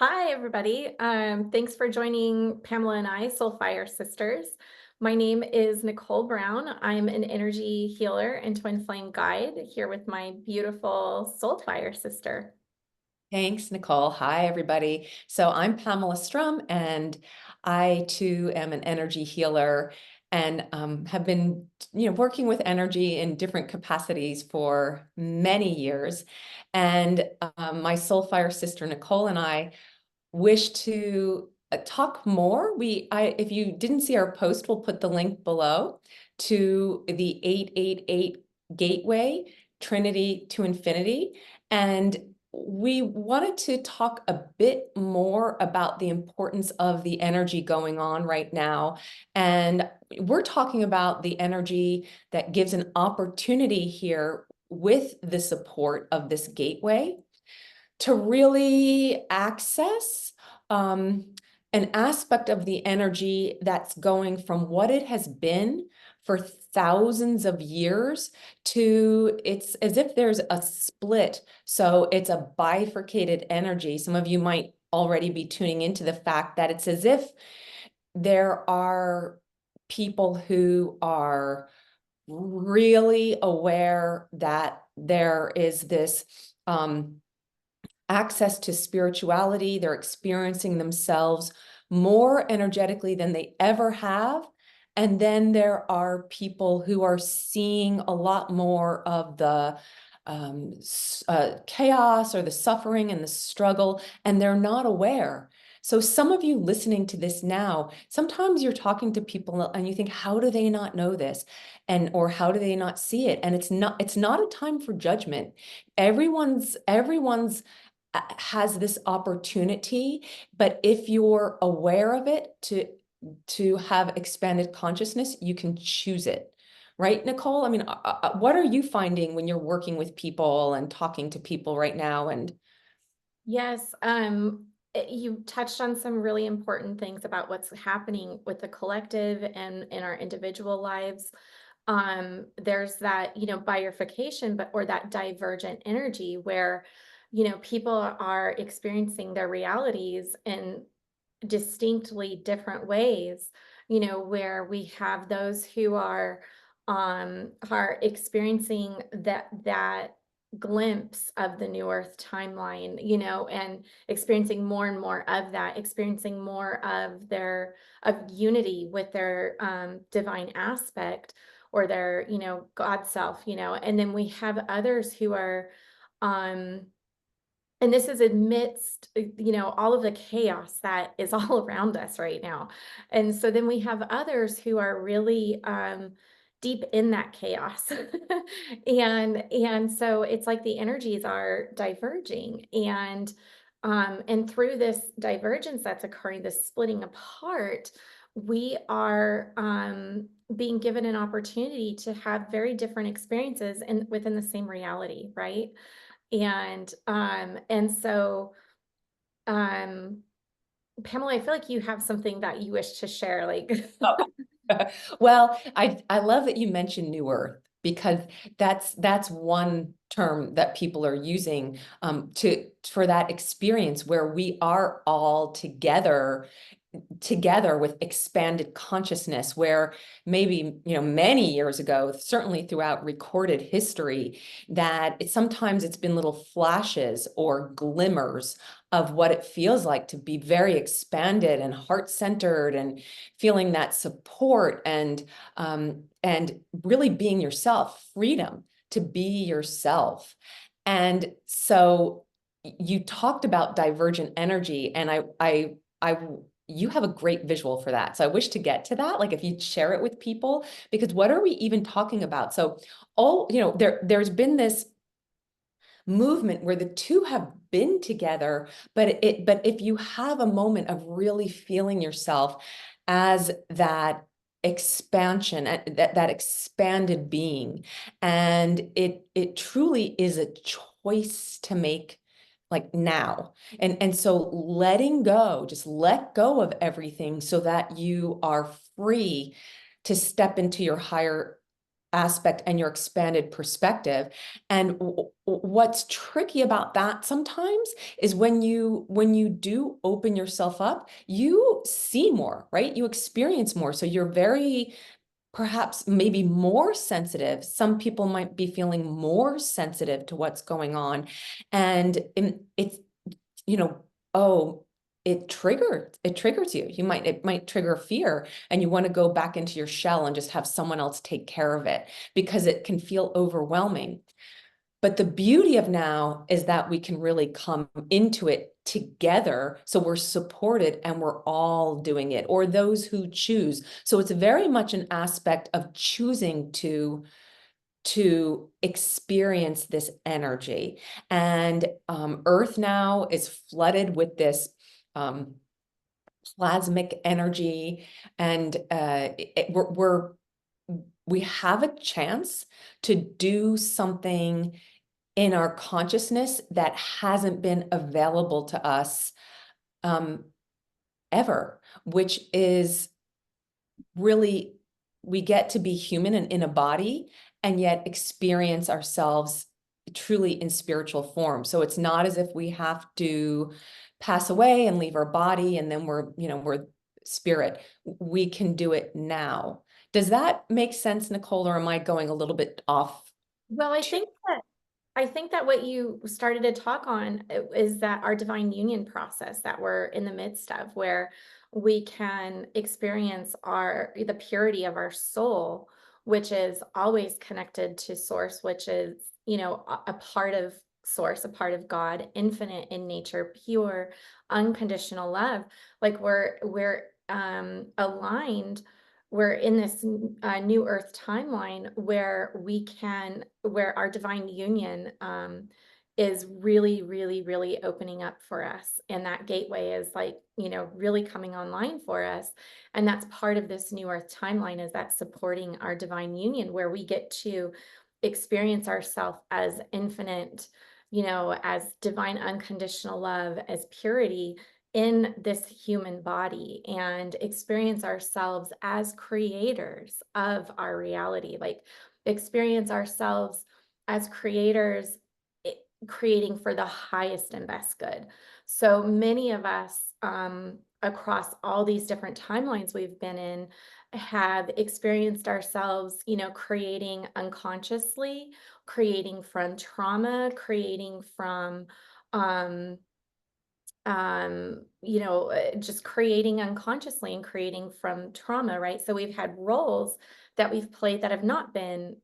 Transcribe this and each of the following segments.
Hi, everybody. Thanks for joining Pamela and I, Phire Sisters. My name is Nicole Brown. I'm an energy healer and twin flame guide here with my beautiful Fire sister. Thanks, Nicole. Hi, everybody. So I'm Pamela Strum, and I too am an energy healer and have been, working with energy in different capacities for many years. And my Soulfire sister Nicole and I wish to talk more. If you didn't see our post, we'll put the link below to the 888 Gateway, Trinity to Infinity. And we wanted to talk a bit more about the importance of the energy going on right now. And we're talking about the energy that gives an opportunity here with the support of this gateway to really access an aspect of the energy that's going from what it has been for thousands of years to it's as if there's a split. So it's a bifurcated energy. Some of you might already be tuning into the fact that it's as if there are people who are really aware that there is this access to spirituality. They're experiencing themselves more energetically than they ever have. And then there are people who are seeing a lot more of the chaos or the suffering and the struggle, and they're not aware. So some of you listening to this now, sometimes you're talking to people and you think, how do they not know this? Or how do they not see it? And it's not a time for judgment. Everyone's has this opportunity, but if you're aware of it to have expanded consciousness, you can choose it. Right, Nicole? I mean, what are you finding when you're working with people and talking to people right now? And Yes, you touched on some really important things about what's happening with the collective and in our individual lives. There's that, bifurcation, or that divergent energy where, people are experiencing their realities in distinctly different ways, where we have those who are experiencing that glimpse of the new earth timeline, and experiencing more and more of that, experiencing more of their of unity with their divine aspect, or their, God self, and then we have others who are um and this is amidst, all of the chaos that is all around us right now. And so then we have others who are really deep in that chaos. And so it's like the energies are diverging, and through this divergence that's occurring, this splitting apart, we are being given an opportunity to have very different experiences within the same reality, right? And so, um, Pamela, I feel like you have something that you wish to share, like. well, I love that you mentioned New Earth, because that's one term that people are using for that experience where we are all together with expanded consciousness, where maybe many years ago, certainly throughout recorded history, that sometimes it's been little flashes or glimmers of what it feels like to be very expanded and heart-centered and feeling that support and really being yourself, freedom to be yourself. And so you talked about divergent energy, and I you have a great visual for that. So I wish to get to that, like if you'd share it with people, because what are we even talking about? So there's been this movement where the two have been together, but if you have a moment of really feeling yourself as that expansion, that expanded being, and it truly is a choice to make, like now. And so letting go, just let go of everything so that you are free to step into your higher aspect and your expanded perspective. And what's tricky about that sometimes is when you do open yourself up, you see more, right? You experience more. So you're very perhaps maybe more sensitive. Some people might be feeling more sensitive to what's going on. And it's, you know, oh, it triggers you. It might trigger fear, and you want to go back into your shell and just have someone else take care of it because it can feel overwhelming. But the beauty of now is that we can really come into it together. So we're supported and we're all doing it, or those who choose. So it's very much an aspect of choosing to experience this energy. And Earth now is flooded with this plasmic energy, and we have a chance to do something in our consciousness that hasn't been available to us um, ever, which is really, we get to be human and in a body and yet experience ourselves truly in spiritual form. So it's not as if we have to pass away and leave our body and then we're spirit. We can do it now. Does that make sense, Nicole, or am I going a little bit off? Well, I think that what you started to talk on is that our divine union process that we're in the midst of, where we can experience the purity of our soul, which is always connected to source, which is, a part of source, a part of God, infinite in nature, pure, unconditional love. Like we're aligned. We're in this new earth timeline where our divine union is really, really, really opening up for us. And that gateway is like, really coming online for us. And that's part of this new earth timeline, is that supporting our divine union, where we get to experience ourselves as infinite, as divine unconditional love, as purity in this human body, and experience ourselves as creators of our reality, like experience ourselves as creators, creating for the highest and best good. So many of us, across all these different timelines we've been in, have experienced ourselves, creating unconsciously, creating from trauma, creating from um just creating unconsciously and creating from trauma, right? So we've had roles that we've played that have not been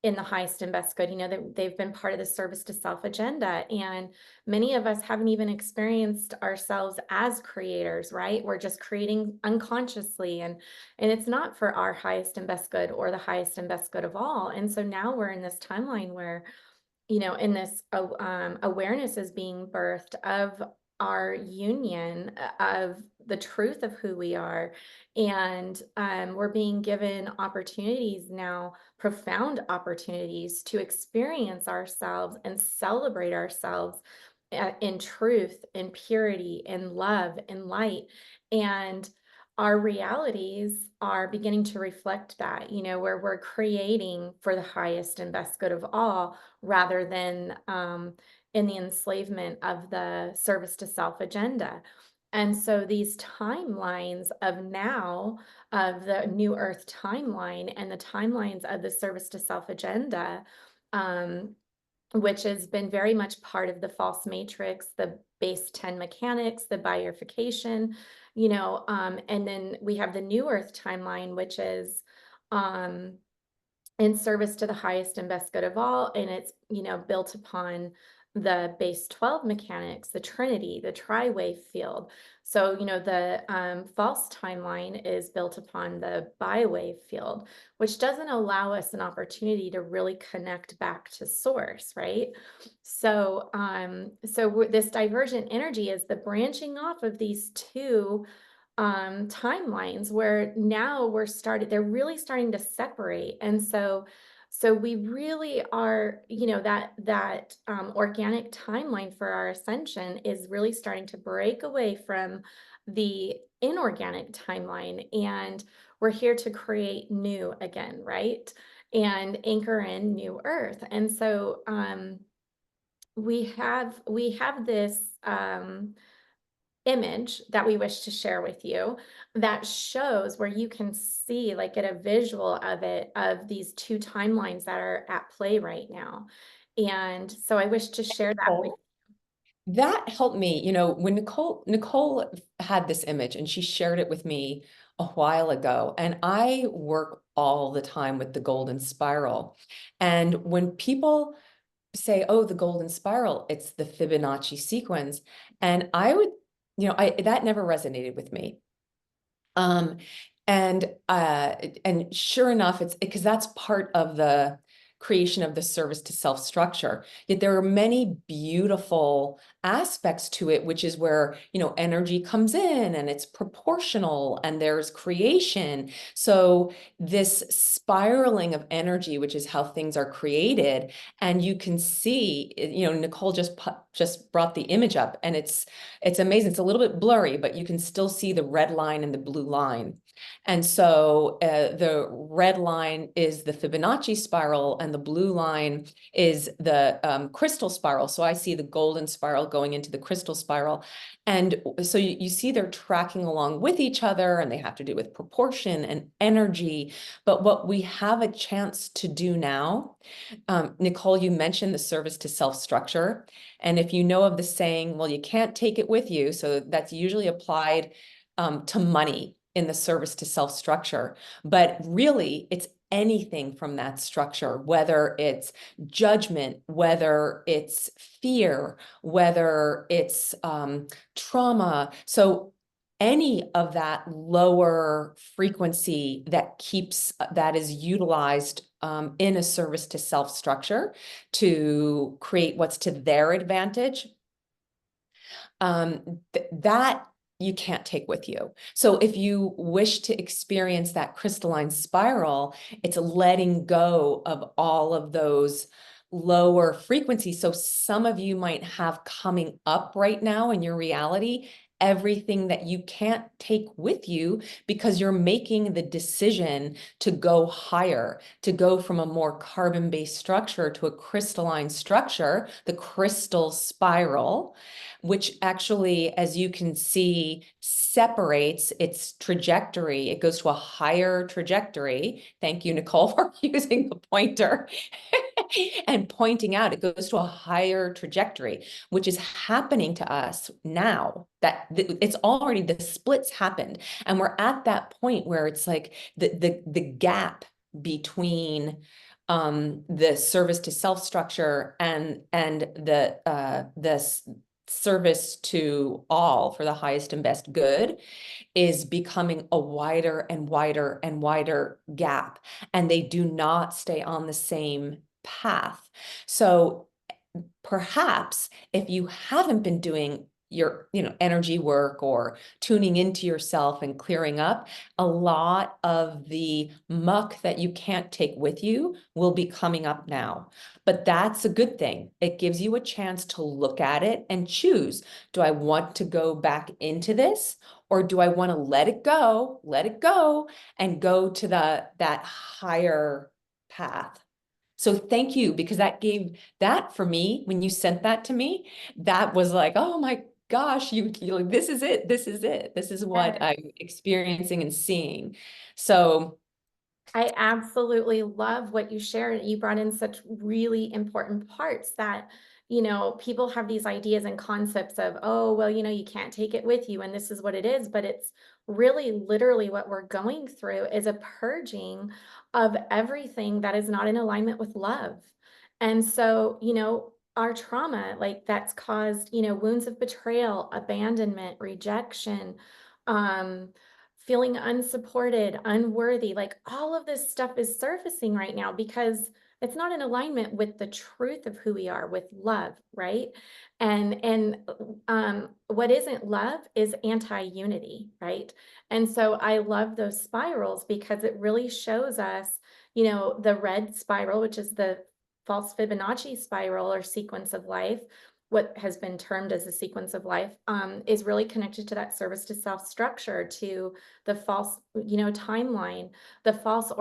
in the highest and best good. They've been part of the service to self agenda. And many of us haven't even experienced ourselves as creators, right? We're just creating unconsciously, and it's not for our highest and best good or the highest and best good of all. And so now we're in this timeline where, in this awareness is being birthed of our union, of the truth of who we are. And we're being given opportunities now, profound opportunities to experience ourselves and celebrate ourselves in truth, in purity, in love, in light. And our realities are beginning to reflect that, where we're creating for the highest and best good of all, rather than in the enslavement of the service to self agenda. And so these timelines of now, of the new earth timeline, and the timelines of the service to self agenda, um, which has been very much part of the false matrix, the base 10 mechanics, the bifurcation, and then we have the new earth timeline, which is um, in service to the highest and best good of all. And it's, built upon the base 12 mechanics, the Trinity, the tri-wave field. So, the false timeline is built upon the bi-wave field, which doesn't allow us an opportunity to really connect back to source, right? So, this divergent energy is the branching off of these two timelines, where now they're really starting to separate. And so we really are, that organic timeline for our ascension is really starting to break away from the inorganic timeline, and we're here to create new again, right? and anchor in new earth. And so we have this image that we wish to share with you that shows where you can see, like, get a visual of it, of these two timelines that are at play right now. And so I wish to share that with. Nicole, that helped me, you know, when Nicole had this image and she shared it with me a while ago, and I work all the time with the golden spiral. And when people say, oh, the golden spiral, it's the Fibonacci sequence. And I would, you know, that never resonated with me. Um, and and sure enough, it's because that's part of the creation of the service to self structure. Yet there are many beautiful aspects to it, which is where, you know, energy comes in and it's proportional and there's creation. So this spiraling of energy, which is how things are created, and you can see, you know, Nicole just brought the image up, and it's amazing. It's a little bit blurry, but you can still see the red line and the blue line. And so the red line is the Fibonacci spiral, and the blue line is the Krystal spiral. So I see the golden spiral going into the Krystal spiral. And so you see they're tracking along with each other, and they have to do with proportion and energy. But what we have a chance to do now, Nicole, you mentioned the service to self-structure. And if you know of the saying, well, you can't take it with you. So that's usually applied to money in the service to self-structure. But really, it's anything from that structure, whether it's judgment, whether it's fear, whether it's trauma. So any of that lower frequency that is utilized in a service to self-structure to create what's to their advantage, that you can't take with you. So if you wish to experience that crystalline spiral, it's letting go of all of those lower frequencies. So some of you might have coming up right now in your reality everything that you can't take with you because you're making the decision to go higher, to go from a more carbon-based structure to a crystalline structure, the crystal spiral, which actually, as you can see, separates its trajectory. It goes to a higher trajectory. Thank you, Nicole, for using the pointer and pointing out it goes to a higher trajectory, which is happening to us now. That it's already, the splits happened. And we're at that point where it's like the gap between the service to self structure and the service to all for the highest and best good is becoming a wider and wider and wider gap, and they do not stay on the same path. So perhaps if you haven't been doing your, you know, energy work or tuning into yourself and clearing up, a lot of the muck that you can't take with you will be coming up now. But that's a good thing. It gives you a chance to look at it and choose, do I want to go back into this, or do I want to let it go, and go to that higher path? So thank you, because that gave that for me, when you sent that to me, that was like, oh my gosh, you this is it. This is it. This is what I'm experiencing and seeing. So I absolutely love what you shared. You brought in such really important parts that, people have these ideas and concepts of, oh, well, you can't take it with you and this is what it is. But it's really literally what we're going through is a purging of everything that is not in alignment with love. And so, our trauma, like that's caused, wounds of betrayal, abandonment, rejection, um, feeling unsupported, unworthy, like all of this stuff is surfacing right now because it's not in alignment with the truth of who we are, with love, right? And what isn't love is anti-unity, right? And so I love those spirals because it really shows us, the red spiral, which is the false Fibonacci spiral or sequence of life, what has been termed as a sequence of life, is really connected to that service to self structure, to the false, timeline, the false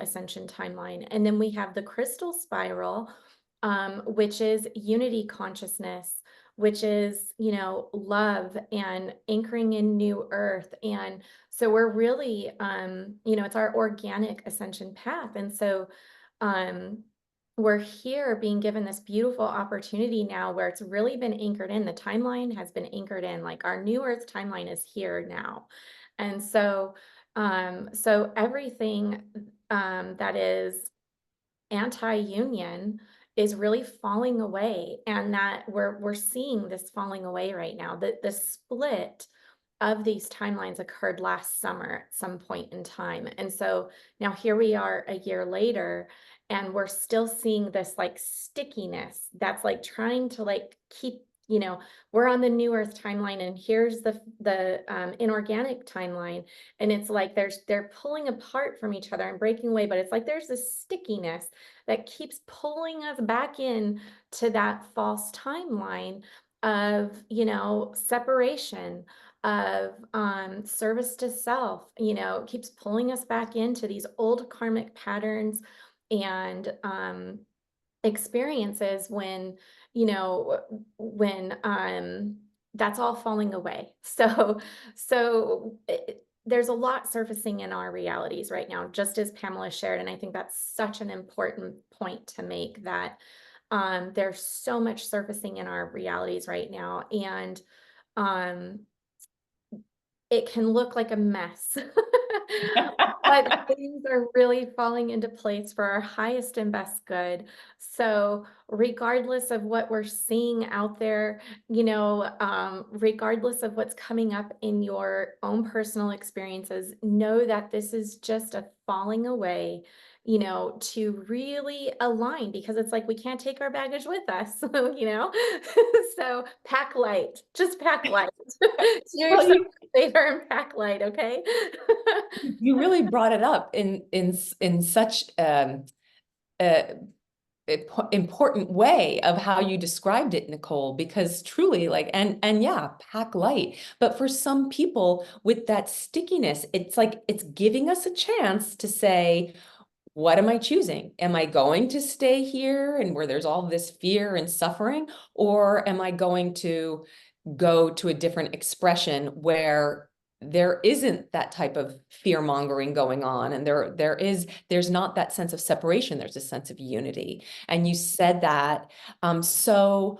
ascension timeline. And then we have the crystal spiral, which is unity consciousness, which is, love and anchoring in new earth. And so we're really, it's our organic ascension path. And so, um, we're here being given this beautiful opportunity now where it's really been anchored in. The timeline has been anchored in, like our new earth timeline is here now. And so, so everything, that is anti-union is really falling away, and that we're seeing this falling away right now. The split of these timelines occurred last summer at some point in time. And so now here we are a year later, and we're still seeing this like stickiness that's like trying to like keep, we're on the new earth timeline, and here's the inorganic timeline. And it's like they're pulling apart from each other and breaking away, but it's like there's this stickiness that keeps pulling us back in to that false timeline of, separation, of service to self, keeps pulling us back into these old karmic patterns and experiences when, that's all falling away. So there's a lot surfacing in our realities right now, just as Pamela shared. And I think that's such an important point to make, that there's so much surfacing in our realities right now. And um, it can look like a mess, but things are really falling into place for our highest and best good. So, regardless of what we're seeing out there, regardless of what's coming up in your own personal experiences, know that this is just a falling away, to really align, because it's like we can't take our baggage with us, So pack light, just pack light. Do Well, yourself a favor and pack light, okay? you really brought it up in such a important way of how you described it, Nicole, because truly, like, and yeah, pack light. But for some people with that stickiness, it's like it's giving us a chance to say, what am I choosing? Am I going to stay here and where there's all this fear and suffering, or am I going to go to a different expression where there isn't that type of fear mongering going on, and there's not that sense of separation, there's a sense of unity. And you said that, so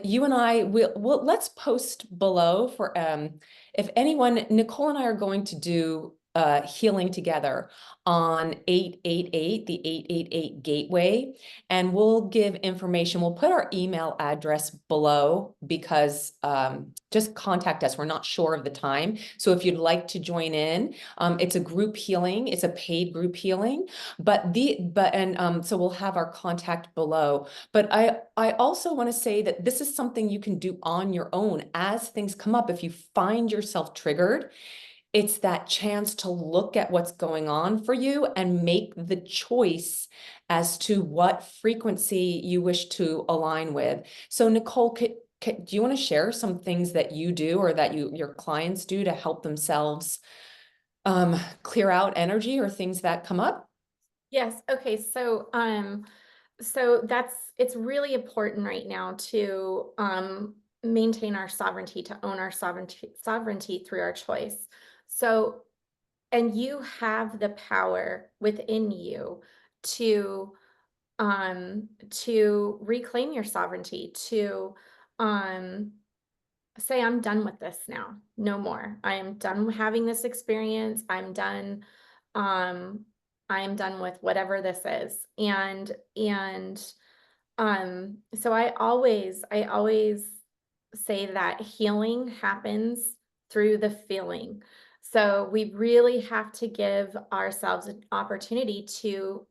you and I will let's post below for if anyone, Nicole and I are going to do healing together on 888, the 888 gateway, and we'll give information. We'll put our email address below, because just contact us. We're not sure of the time. So if you'd like to join in, it's a group healing, it's a paid group healing, so we'll have our contact below. But I also want to say that this is something you can do on your own as things come up. If you find yourself triggered, it's that chance to look at what's going on for you and make the choice as to what frequency you wish to align with. So Nicole, do you want to share some things that you do or that your clients do to help themselves clear out energy or things that come up? Yes. Okay. So it's really important right now to maintain our sovereignty, to own our sovereignty through our choice. So, and you have the power within you to reclaim your sovereignty, to um say, I'm done with this now. No more. I am done having this experience. Um, I am done with whatever this is. And so I always say that healing happens through the feeling. So we really have to give ourselves an opportunity to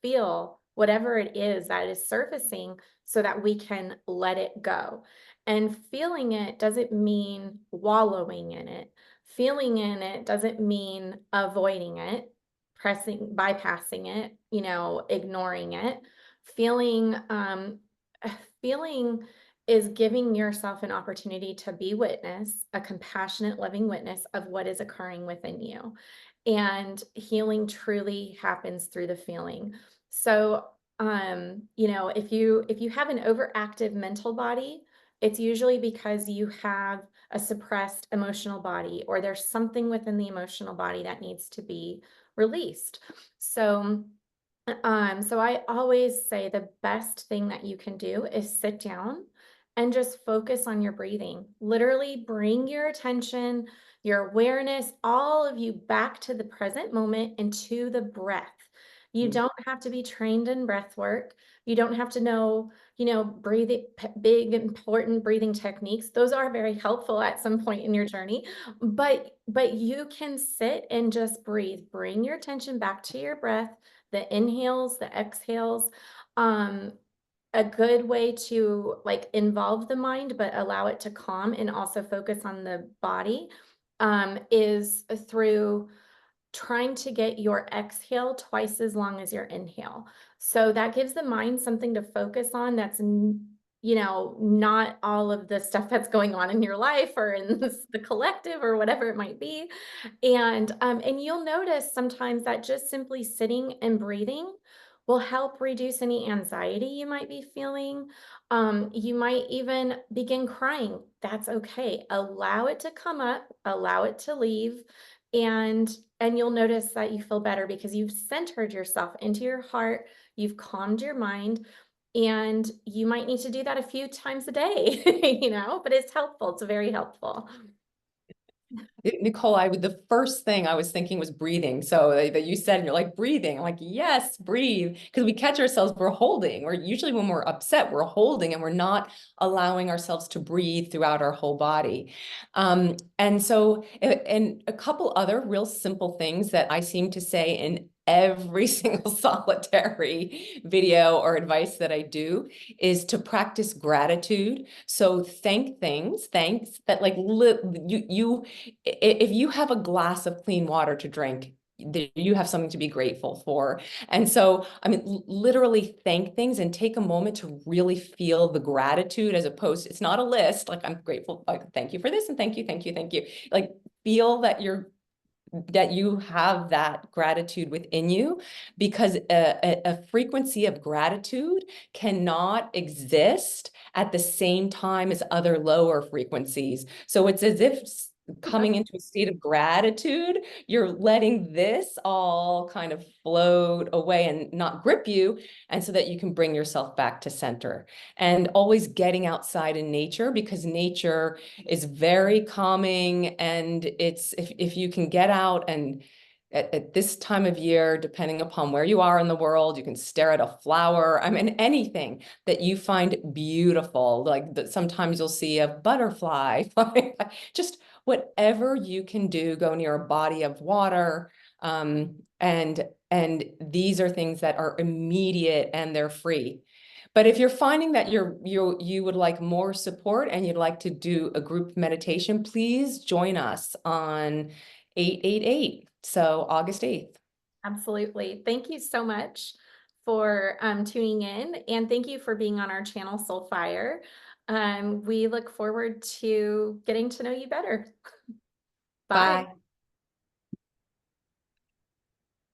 feel whatever it is that is surfacing so that we can let it go. And feeling it doesn't mean wallowing in it. Feeling in it doesn't mean avoiding it, bypassing it, ignoring it. Feeling feeling is giving yourself an opportunity to be witness, a compassionate, loving witness of what is occurring within you. And healing truly happens through the feeling. So, if you have an overactive mental body, it's usually because you have a suppressed emotional body, or there's something within the emotional body that needs to be released. So, so I always say the best thing that you can do is sit down and just focus on your breathing. Literally bring your attention, your awareness, all of you back to the present moment and to the breath. You don't have to be trained in breath work. You don't have to know, breathing, big, important breathing techniques. Those are very helpful at some point in your journey, but you can sit and just breathe. Bring your attention back to your breath, the inhales, the exhales. Um, a good way to like involve the mind, but allow it to calm and also focus on the body, is through trying to get your exhale twice as long as your inhale. So that gives the mind something to focus on that's, not all of the stuff that's going on in your life or in the collective or whatever it might be. And you'll notice sometimes that just simply sitting and breathing will help reduce any anxiety you might be feeling. You might even begin crying. That's okay. Allow it to come up, allow it to leave, and you'll notice that you feel better because you've centered yourself into your heart, you've calmed your mind, and you might need to do that a few times a day, but it's helpful. It's very helpful. Nicole, the first thing I was thinking was breathing. So that you said, you're like breathing. I'm like, yes, breathe. Because we catch ourselves, we're holding. We're usually when we're upset, we're holding and we're not allowing ourselves to breathe throughout our whole body. And a couple other real simple things that I seem to say in every single solitary video or advice that I do is to practice gratitude. So thanks that like if you have a glass of clean water to drink, you have something to be grateful for. And so, I mean, literally thank things and take a moment to really feel the gratitude as opposed, it's not a list, like I'm grateful, like thank you for this and thank you, thank you, thank you. Like feel that you have that gratitude within you, because a frequency of gratitude cannot exist at the same time as other lower frequencies. So it's as if coming into a state of gratitude, you're letting this all kind of float away and not grip you, and so that you can bring yourself back to center. And always getting outside in nature, because nature is very calming. And it's if you can get out and at this time of year, depending upon where you are in the world, you can stare at a flower. I mean, anything that you find beautiful, like that sometimes you'll see a butterfly, just whatever you can do, go near a body of water. And these are things that are immediate and they're free. But if you're finding that you would like more support and you'd like to do a group meditation, please join us on 888. So August 8th. Absolutely. Thank you so much for tuning in, and thank you for being on our channel, Phire. We look forward to getting to know you better. Bye. Bye.